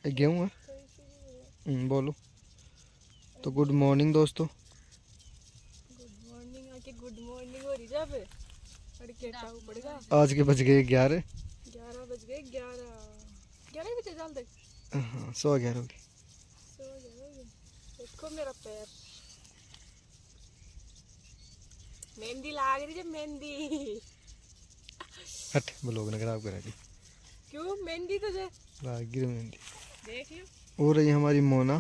गेहूँ है। बोलो। तो गुड मॉर्निंग दोस्तों। गुड मॉर्निंग आके गुड मॉर्निंग हो रही जब पड़ेगा। आज के बज गए 11। 11 बज गए। 11 बजे डाल दे। हाँ 11:15 हो गए। सो जाओगे। देखो मेरा पैर मेहंदी लाग रही है मेहंदी। हट ब्लॉग ना खराब करा दी। क्यों मेहंदी तुझे लाग गिर मेहंदी। देख लियो। हो रही हमारी मोना।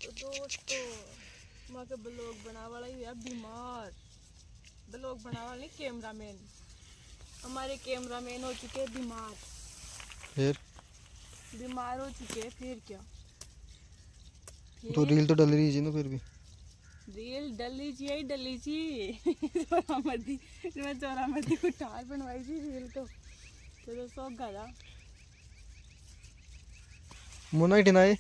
तो दोस्तों माँ के ब्लॉग बना वाला ही है बीमार। ब्लॉग बना वाला नहीं कैमरामैन। हमारे कैमरामैन हो चुके हैं बीमार। फिर बीमार हो चुके हैं फिर क्या। तो रील तो डल रही है ना फिर भी। रील डली जी ही डली जी। चोरामदी को टार बनवाई थी रील तो शौक गया। मोना ही टिनाए।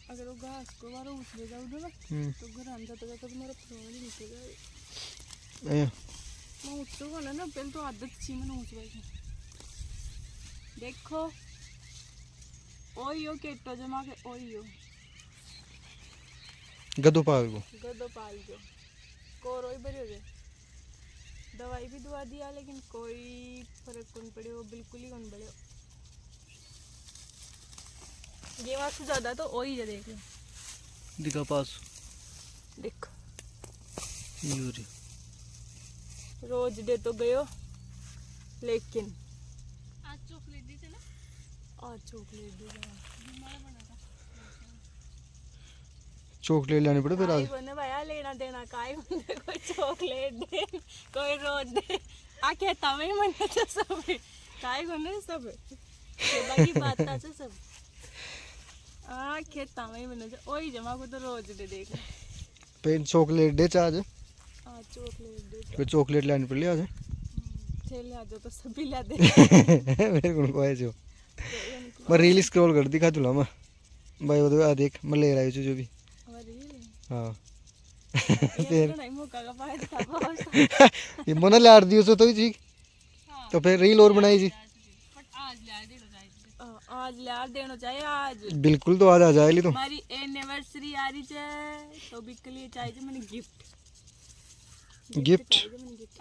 अगर वो घास को बार उसले जाओ ना तो घर अंदर तो तुम्हारा फोन ही निकलेगा। मैं उठो वाला ना पहले तो आदत थी मैंने उठवाई थी। देखो ओयो केटो जमा के ओयो गदो पाल जो कोरो ही बड़ी हो गए। दवाई भी दुआ दिया लेकिन कोई फर्क कौन पड़े। वो बिल्कुल ही कौन पड़े। ये बात से ज्यादा तो वही है। देख दिखा पास देख यूरी रोज दे तो गयो लेकिन आज चॉकलेट दी थी ना। आज चॉकलेट दी चॉकलेट लानी पड़े फिर आज। बने भैया लेना देना काय बने कोई चॉकलेट दे कोई रोज दे आके तवे मने तो सब काय बने सब बाकी बात से सब आके तवे मने ओई जमा को तो रोज दे देख पेन चॉकलेट दे आज। आज चॉकलेट दे फिर चॉकलेट लानी पड़ी आज। चल आ जाओ तो सभी ला दे। मेरे को कोई जो मैं रील स्क्रॉल कर दिखा तुला मैं भाई वो आ देख मैं ले रहा हूँ जो भी। हाँ फिर ये मोना लाड़ दी उसको तो ही ठीक। तो फिर रील और बनाई जी। आज लाड़ देना चाहिए आज बिल्कुल तो आज आ जाएगी तो हमारी एनिवर्सरी आ रही है तो भी के लिए चाहिए मैंने गिफ्ट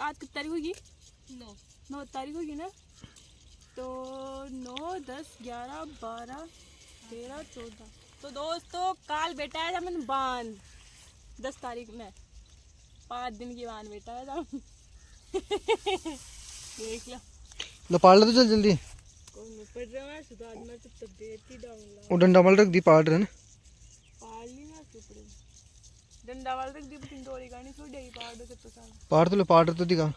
आज कितनी तारीख होगी। 9 तारीख होगी ना। तो 9 10 11 12 13 14 तो दोस्तों काल बेटा है मैंने बांध 10 तारीख में 5 दिन की बांध बेटा है। देख लो लो पाड़ ले तो चल जल्दी। कौन नहीं पड़ रहा है सुधार में तो तबीयत ही डाउन ला। वो डंडा वाल रख दी पाड़ रहे ना। पाड़ ली ना सुपड़े डंडा वाल रख दी पिन डोरी गानी छोड़ दे पाड़ दे तो सारा पाड़ तो ले पाड़ तो दिखा।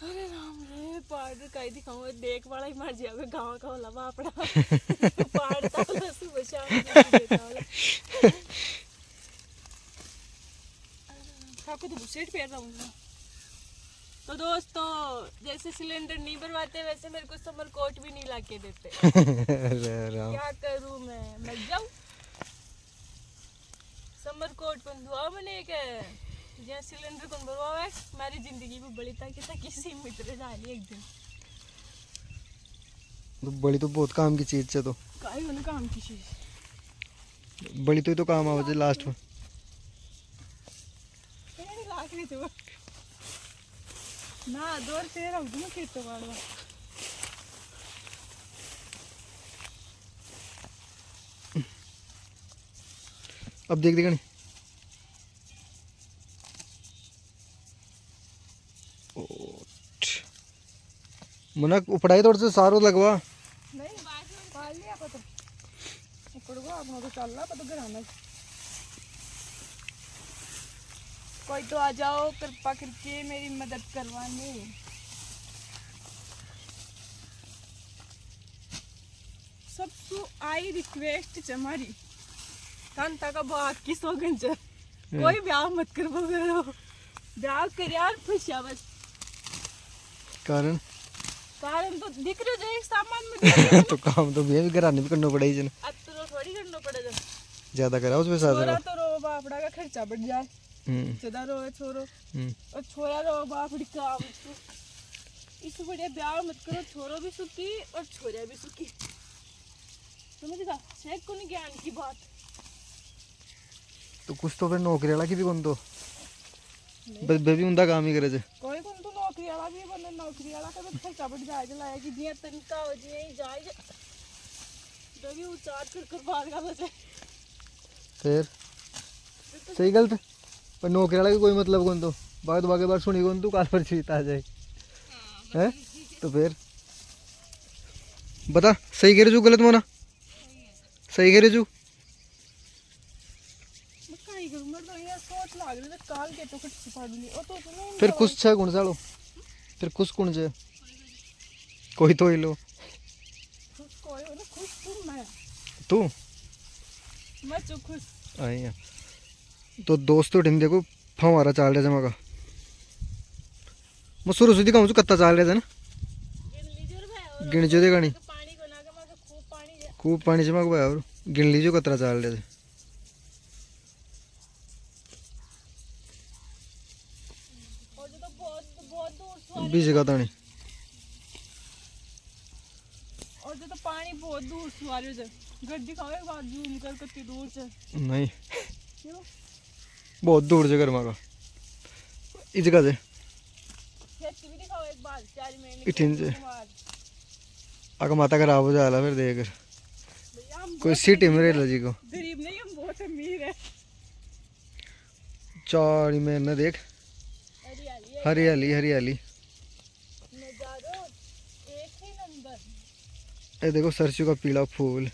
अरे राम रे पाड़ काई दिखाऊं देख वाला ही मर जाएगा गांव का होला बापड़ा। पाड़ तो सुबह शाम देता वाला खाको तो बुसेट पैर रहा हूँ। तो दोस्तों जैसे सिलेंडर नहीं भरवाते वैसे मेरे को समर कोट भी नहीं लाके देते। क्या करूँ मैं मर जाऊँ। समर कोट बंधुआ मैंने एक जहाँ सिलेंडर कौन भरवा है हमारी जिंदगी भी बड़ी ताकि सीमित रह जाए एक दिन। तो बड़ी तो बहुत काम की चीज है। तो काहे होने काम की चीज बड़ी तो काम आवे लास्ट में। ना दौर से रह दूँ खेत वाला अब देख देगा नहीं। मुना उपड़ाई तोड़ से सारो लगवा नहीं पाल लिया पता उपड़वा अपना तो चल रहा पता घराना कोई तो आ जाओ कृपा करके मेरी मदद करवाने। सबको आई रिक्वेस्ट हमारी कांता का बात की सौगन कोई ब्याह मत करो ब्याह कर यार खुशिया बस। कारण तो दिख रहे जो एक सामान में तो काम तो भी घराने भी करना पड़ेगा जन। अब तो थोड़ी करना पड़ेगा ज्यादा करा उसमें साथ तो रो बापड़ा का खर्चा बढ़ जाए। सदा रो छोरो और छोरा रो बापड़ी काम इससे बढ़िया ब्याह मत करो, छोरो भी सुखी और छोरिया भी सुखी। समझ है कौन ज्ञान की बात। तो कुछ तो फिर नौकरी वाला की भी कौन तो बेबी उनका काम ही करे जे कोई कौन तो नौकरी वाला भी बने, नौकरी वाला का तो खर्चा बढ़ जाए लाया कि जिया तनका हो जिए ही जाए दबी उचार कर बाहर का बचे फिर सही गलत पर नौकरी वाला की कोई मतलब कौन तो बागे बार सुनी कौन तू काल पर जीता आ जाए हैं। तो फिर बता सही कह रहे जो गलत मोना सही कह रहे जो फिर खुश छे कौन सालो फिर खुश कौन छे कोई तो ही लो तू मैं चुप खुश आई है। तो दोस्तों ढिंग देखो फवारा चाल रहा जमा का मैं शुरू से दिखाऊँ कत्ता चाल रहा था ना गिन जो देगा नहीं खूब पानी जमा को और गिन लीजिए कतरा चाल रहे थे। बीस का तानी और जो तो पानी बहुत दूर से आ रहे थे गड्डी खाओ एक बार जूम कर कितनी दूर से नहीं क्यों बहुत दूर से गर्मा का इस जगह से खेती भी दिखाओ एक बार 4 महीने इठिन से अगर माता खराब हो जाला फिर देख कोई सिटी में रह जी को गरीब नहीं हम बहुत अमीर है। 4 महीने देख हरियाली हरियाली नजारो एक ही नंबर। ये देखो सरसों का पीला फूल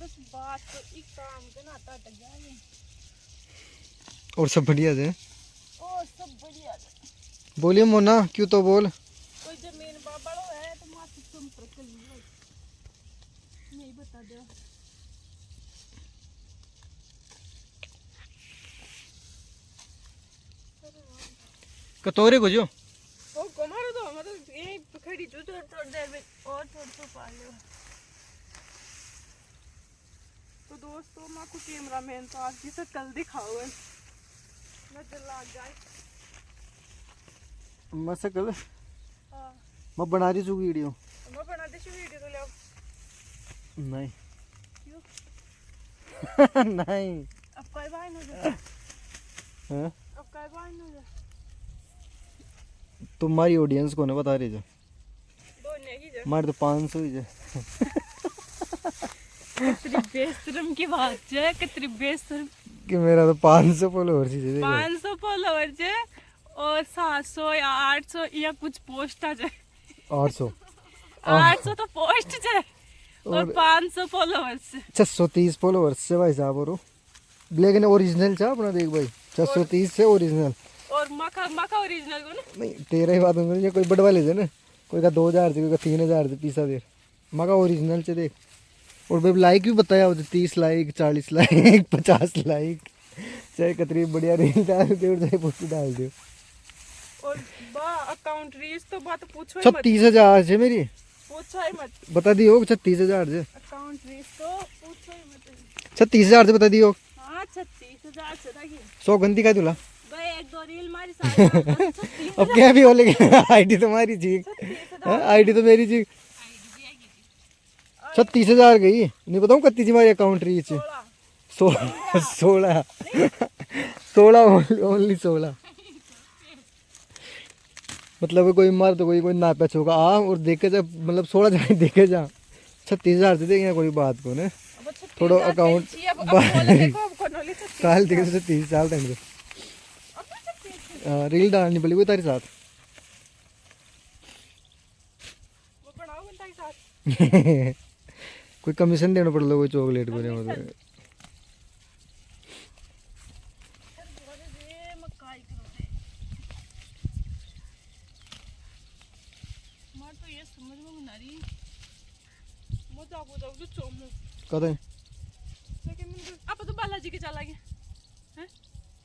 बस बात तो एक काम के ना अटक जाए और सब बढ़िया है और सब बढ़िया है। बोलिए मोना क्यों तो बोल कोई जमीन बाबड़ो है तो मात्र तुम प्रकल नहीं बता दो। कतोरे को जो ओ कमारो तो मतलब यही खड़ी जो थोड़ी देर में और थोड़ा सा पा लो। तो दोस्तों माँ को कैमरामैन तो आज जिसे कल दिखाओ नजर लग जाए मैं से कल हाँ मैं बना रही हूँ वीडियो मैं बना दे वीडियो तो ले आओ। नहीं क्यों नहीं अब कई बार न हो हाँ अब कई बार न हो तुम्हारी ऑडियंस को ना बता रही जो दोनों ही हमारे तो 500 ही है। कितनी बेशरम की बात है कितनी बेशरम कि मेरा तो 500 फॉलोअर्स ही है 500 फॉलोअर है और 700 या 800 या कुछ पोस्ट आ जाए 800 800 तो पोस्ट है और 500 फॉलोअर्स 630 फॉलोअर्स से भाई साहब और ब्लैक एंड ओरिजिनल चाह अपना देख भाई 630 से ओरिजिनल और मका ओरिजिनल को ना नहीं तेरा ही बात होंगे कोई बड़वा ले ना कोई का 2000 से कोई का 3000 से पीसा देर मका ओरिजिनल से देख और भाई लाइक भी बताया होते 30 लाइक 40 लाइक 50 लाइक चाहे कतरी बढ़िया रील डाल दे और चाहे पोस्ट डाल दे और बा अकाउंट रीच तो बात पूछो ही मत 36000 से मेरी पूछो ही मत बता दियो 36000 से अकाउंट रीच तो पूछो ही मत 36000 से बता दियो हां 36000 से था कि 100 गंदी का दूल्हा भाई एक दो रील मारी साथ अब क्या भी हो लेकिन आईडी तुम्हारी जी आईडी तो मेरी जी 36000 गई नहीं बताऊँ कत्ती जी हमारी अकाउंट रीच 16 ओनली 16 मतलब कोई मार तो कोई ना पैच होगा आ और देखे जा मतलब 16 जाए देखे जा 36000 से देखेंगे कोई बात को ना थोड़ा अकाउंट काल देखे से 30 साल तक रील डालनी पड़ी कोई तारी साथ वो बनाओ बनता के साथ कोई कमीशन देना पड़ लो कोई चॉकलेट को नहीं मतलब कदे अब तो बालाजी के चला गया हैं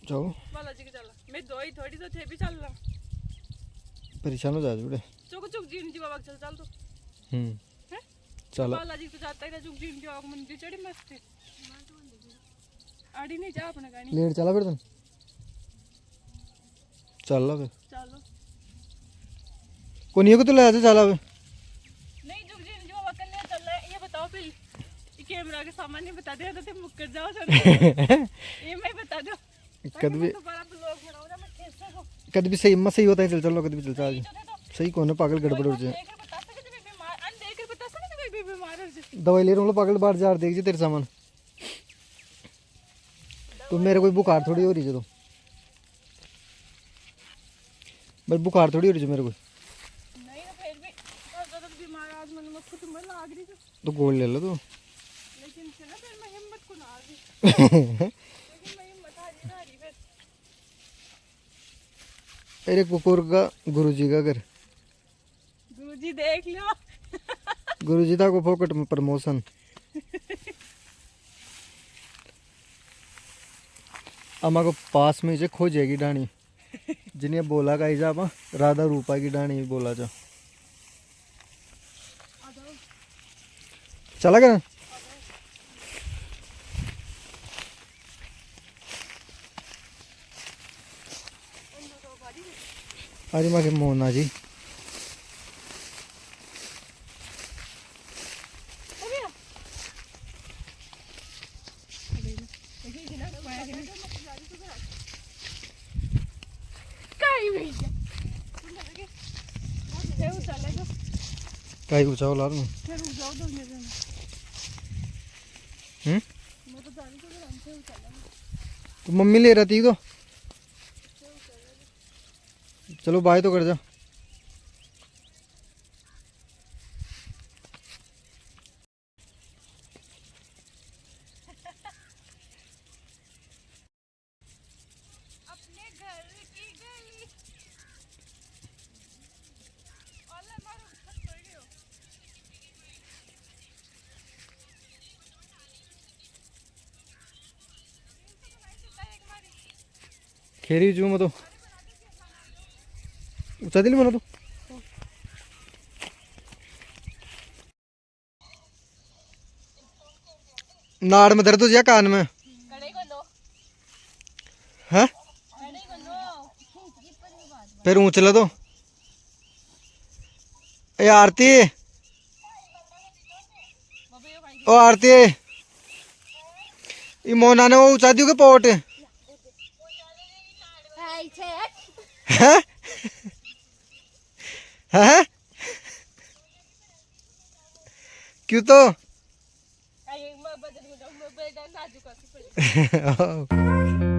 जाओ बालाजी के चला मैं दो ही थोड़ी तो थे भी चल रहा परेशान हो जा जुड़े चुक चुक जीन जी बाबा चल चल तो हैं चलो बालाजी तो जाता ही था चुक जीन जी बाबा मंदिर चढ़ी मस्त आड़ी नहीं जा अपना गानी लेट चला फिर तुम चल ला फिर चलो कोनिया को तो ले आते चला फिर नहीं जुग जी जो वकल ले चल रहा है ये बताओ फिर ये कैमरा के सामान नहीं बता दे तो मुक्कर जाओ सर ये मैं बता दो कद भी दोबारा ब्लॉग बनाओ ना मैं खेल सकूं कद भी सही मत सही होता है चल चलो कद भी चलता आज जो दे दो सही कौन है पागल गड़बड़ हो जाए लेकर बता सके तो बीमार अन लेकर बता सके तो मैं बीमार हो जाए दवाई ले रहा हूँ पागल बाहर जा देख जी तेरे सामान तो मेरे कोई बुखार थोड़ी हो रही है तो भाई बुखार थोड़ी हो रही है मेरे को नहीं ना फिर भी बहुत ज्यादा बीमार आज मैंने मत खुद में लाग रही तो गोल ले लो तो लेकिन से ना फिर मैं हिम्मत को ना आ गई लेकिन मैं हिम्मत हारी ना रही फिर अरे कुकुर का गुरुजी का घर गुरुजी देख लो गुरुजी था को फोकट में प्रमोशन अम्मा को पास में से खो जाएगी डाणी जिन्हें बोला का जा राधा रूपा की डाणी बोला जा चला गया अरे माँ के मोना जी कहीं ऊंचा हो लाल में तो मम्मी ले रही थी तो चलो बाय तो कर जा अपने घर की गली ओला मारो खत पड़ गयो खेरी जू मैं तो ऊंचा दिल बना तो नाड़ में दर्द हो जाए कान में कड़े को लो है कड़े को लो फिर ऊंचला तो ए आरती ओ आरती ये मोना ने वो ऊंचा दियो के पोट हैं हैं क्यों तो आई मैं बदल को जाऊं मैं बेटा नाजुक सी पड़ी